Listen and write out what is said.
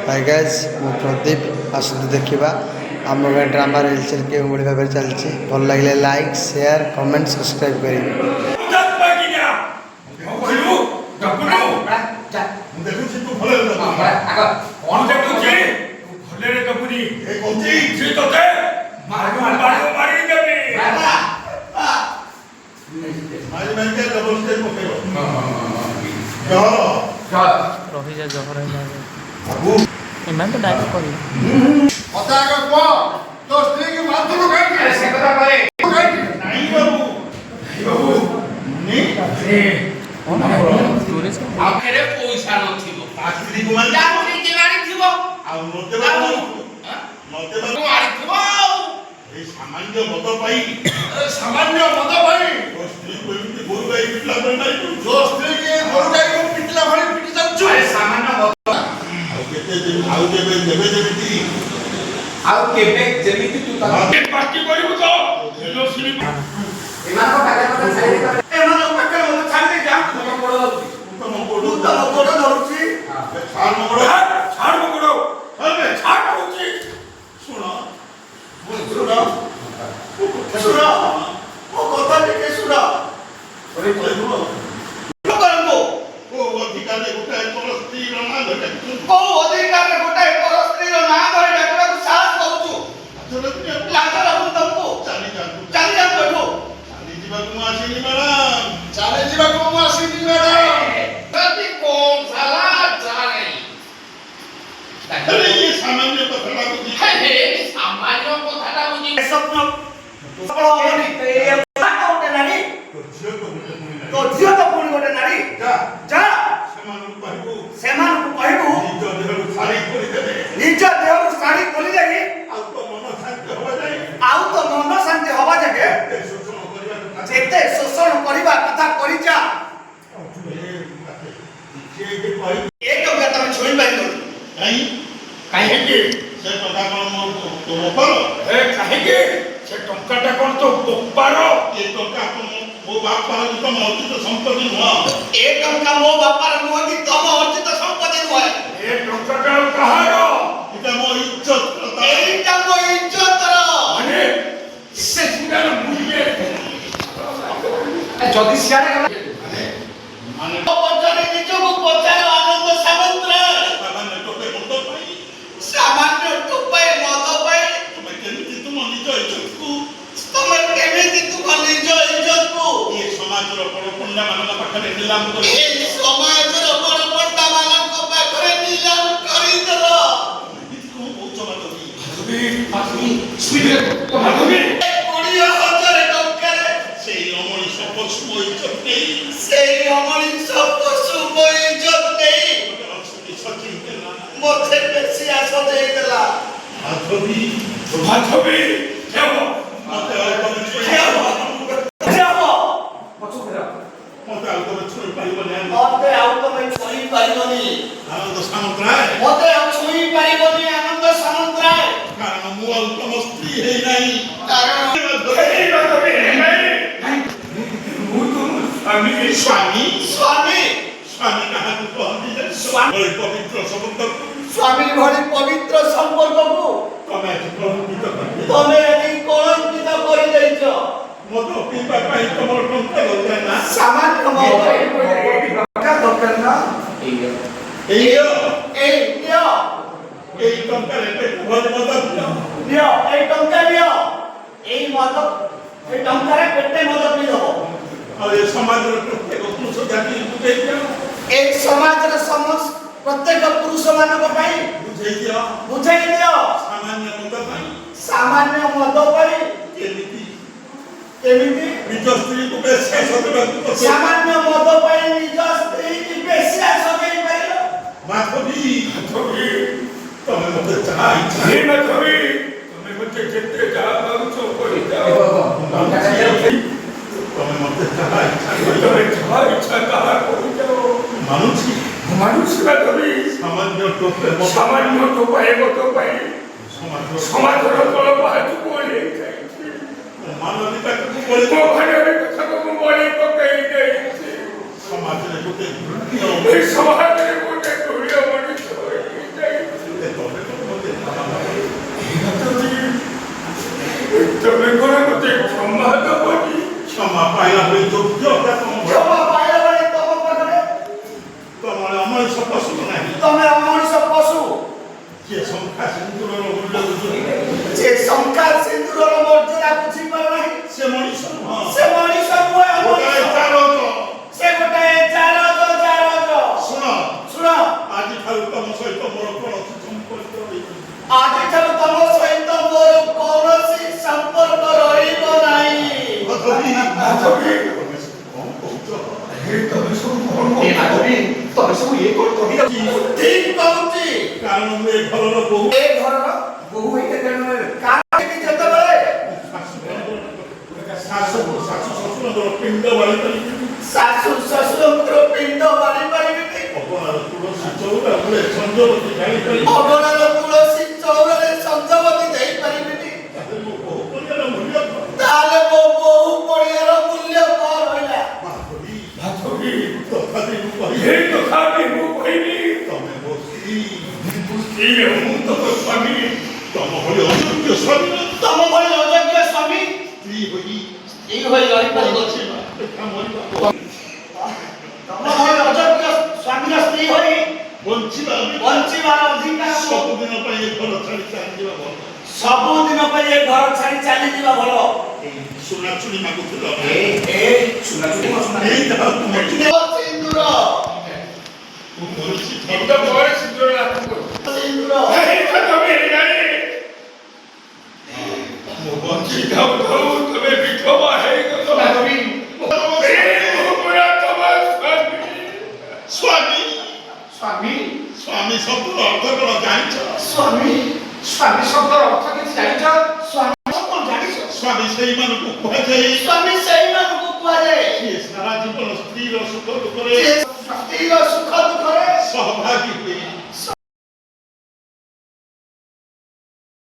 Hi guys मु प्रदीप आसतु देखा आम गाँव ड्रामा रिलसेल के भाव चलती भल लगे लाइक शेयर कमेंट सब्सक्राइब करेंगे। रही जा जहर एमान तो डायरेक्ट कर पता है को तो स्त्री की बात तो कह ऐसे कथा करे नहीं बाबू टूरिस्ट आखिर पैसा न थिबो आखिरी को मान जात्री के गाड़ी थिबो आ नते बाबू गाड़ी थिबो ए सामान्य मत पाई तो स्त्री को एमती गोरु गाई पिटला पर नहीं जो स्त्री के गोरु गाई को पिटला भली पिटी जाउछु अरे सामान्य मत आउ केबे जेमिति तू ता पार्टी करिबु तो हेलो सिनी एमान को पाके मत छाड़ी कर एमान को पाके मत छाड़ी जा तुम कोड़ धरुची छाड़ मकोड़ो अरे छाड़ होची सुनो ओ कथा लिखे सुनो अरे बोलो करबो ओ अधिकार रे गोटाए परस्त्री रो ना धरे ओ अधिकार रे गोटाए परस्त्री रो ना धरे डाकरा को साथ कहू छु लाजा रहू तुमको चली जा बैठो चली जीवा को आसीनी मैडम कति कौन साला जाने अरे ये सामान्य कथा बुझी हे सामान्य कथा बुझी स्वप्न सफल होनी ते कोटे नारी तो झियो तो पुणी गोटे नारी जा सेमान को कहबू निज देहरु साड़ी खोली देबी आउ तो मन शांति होबा जगे जेते शोषण करिबा कथा करि जा एक तो तुम छोई पाइ दो काहे कि से टका कोन तो बोपारो ए काहे कि से टंकाटा कोन तो बोपारो ए टका मो बापार तो अर्जित संपत्ति नुह ए टंका मो बापार नुह कि तम अर्जित संपत्ति नुह ए टंकाटा कहारो इटा मो इज्जत एटा मो इज्जत रो माने से सुनार मुझे जदी सियारे माने पचारे निजको पचारे आनंद सामंत सामान्य टोपे मत पाई सामान्य टोपे मत पाई तुम केमिति तुम निज इज्जत को तुम केमिति तुम निज इज्जत को ये समाज रो पड़पंडा मानक पाखरे नीलाम कर ये समाज रो पड़पंडा मानक पाखरे नीलाम करि देलो को बहुत माधवी स्पीड तो माधवी 20,000 टका से अमणी सब सुमो इज्जत नहीं से अमणी सब सुमो इज्जत नहीं मोथे पेसिया सजे देला माधवी केव मते आउ तो छुई पारिबनी आनंद सामंतराय मते आउ छुई पारिबनी आनंद सामंतराय कारण मु उत्तम स्त्री हे नाही कारण हे माधवी हे नाही मु तुम स्वामी कहा तो स्वामी पवित्र संबंध स्वामी भली पवित्र संपर्क को तमे एनी कलंकित करि दैछ मत पीपा पाई तमर टंका दरकार ना सामान्य मत टंका दरकार ना ए टंका रे भल मत लियो ए टंका लियो ए मत ए टंका रे पेटे मत पी दो और ये समाज रे प्रत्येक पुरुष जाति बुझे दियो ए समाज रे समस्त प्रत्येक पुरुष मानक पाई बुझे दियो सामान्य मत पाई केमिति निज स्त्री को बेश्या सदेबा सामान्य मत पाई निज स्त्री की बेश्या सदेई पाइलो माधवी तमे मते चाहि हे माधवी तमे मते जेते जा पाउछो करि जाओ तमे मते चाहि तमे इच्छा कहा करि जाओ मानुषी माधवी सामान्य टोपा एगो टोपा समाज रो तल बाजू बोले मानविकता को बोले तो घरे कथा को बोले तो कहि दे समाज रे गोटे ए समाज रे गोटे ସିନ୍ଦୁରର ମୂଲ୍ୟ ବୁଝୁନି। ଯେ ଶଙ୍ଖା ସିନ୍ଦୁରର ମର୍ଯ୍ୟାଦା ବୁଝିପାରୁନାହିଁ। ସେ ମଣିଷ ନୁହଁ। ସେ ମଣିଷ ନୁହେଁ, ଗୋଟାଏ ମଣିଷ। ଚାରକ। ସେ ଗୋଟାଏ ଚାରକ। ଶୁଣ, ଶୁଣ, ଆଜିଠାରୁ ତମ ସହିତ ମୋର କୌଣସି ସମ୍ପର୍କ ରହିବନି। ଆଜିଠାରୁ ତମ ସହିତ ମୋର କୌଣସି ସମ୍ପର୍କ ରହିବ ନାହିଁ। ମାଧବୀ, ମାଧବୀ, ତମେ ସବୁ କଣ କହୁଛ? ତମେ ସବୁ କଣ କହୁଛ? ମାଧବୀ, ତମେ ସବୁ ଇଏ କଣ କହିଯାଉଛି? ଠିକ କହୁଛି। କାରଣ ମୁଁ ଏ ଘରର ବୋହୂ। ଏ ଘରର ବୋହୂ ହେଇତେ କାରଣ ଯେତେବେଳେ ଶାଶୁ ଶ୍ୱଶୁରଙ୍କର ପିଣ୍ଡ ବାଳି ପାରିବିନି। ଶାଶୁ ଶ୍ୱଶୁରଙ୍କର ପିଣ୍ଡ ବାଢି ପାରିବିନି। ଅଗଣାର ତୁଳସୀ ଚଉରା ମୂଳେ ସଞ୍ଜବତୀ ଜାଣିପାରିବି। ଅଗଣାର ତୁଳସୀ ଚଉରାରେ ସଞ୍ଜବତୀ ଦେଇପାରିବିନି। ତାହେଲେ ମୋ ବୋହୂ ପରିବାର ମୂଲ୍ୟ କଣ? ତାହେଲେ ମୋ ବୋହୂ ପଡ଼ିଆର ମୂଲ୍ୟ କଣ ରହିଲା? ମାଧବୀ, ମାଧବୀ, ତଥାପି ମୁଁ କହିବି, ତମେ ମୋ ସ୍ତ୍ରୀ। ମୁଁ ତମ ସ୍ୱାମୀ। ତମ ଭଳି ଅଯୋଗ୍ୟ ସ୍ୱାମୀ ନୁହେଁ। ତମ ଭଳି ଅଯୋଗ୍ୟ ସ୍ୱାମୀ ସ୍ତ୍ରୀ ହୋଇ ସ୍ତ୍ରୀ ହୋଇ ରହିପାରିବ। ବଞ୍ଚିବା ଅପେକ୍ଷା ମରିବା ତମ ଭଳି ଅଯୋଗ୍ୟ ସ୍ୱାମୀର ସ୍ତ୍ରୀ ହୋଇ ବଞ୍ଚିବା ବଞ୍ଚିବାର ଅଧିକାର ସବୁଦିନ ପାଇଁ ଏ ଘର ଛାଡ଼ି ଚାଲିଯିବା ଭଲ। ସବୁଦିନ ପାଇଁ ଏ ଘର ଛାଡ଼ି ଚାଲିଯିବା ଭଲ। ସୁନା ଚୁଡ଼ି ମାଗୁଥିଲ। ସୁନା ଏଇ ଯାହା ତୁମ ଚୁଡ଼ି। ସିନ୍ଦୁର ମୁଁ ମରିଛି। ସିନ୍ଦୁର ମୁଁ ବଞ୍ଚି ସ୍ୱାମୀ। ସ୍ୱାମୀ ସ୍ୱାମୀ ଶବ୍ଦର ଅର୍ଥ କଣ ଜାଣିଛ? ସ୍ୱାମୀ ଶବ୍ଦର ଅର୍ଥ କିଛି ଜାଣିଛ? ସ୍ୱାମୀ କଣ ଜାଣିଛ? ସ୍ୱାମୀ ସେଇମାନଙ୍କୁ କୁହାଯାଏ ସ୍ୱାମୀ ସେଇମାନଙ୍କୁ କୁହାଯାଏ ଯିଏ ସାରା ଜୀବନ ସ୍ତ୍ରୀର ସୁଖ ଦୁଃଖରେ ସ୍ତ୍ରୀର ସୁଖ ଦୁଃଖରେ ସହଭାଗୀ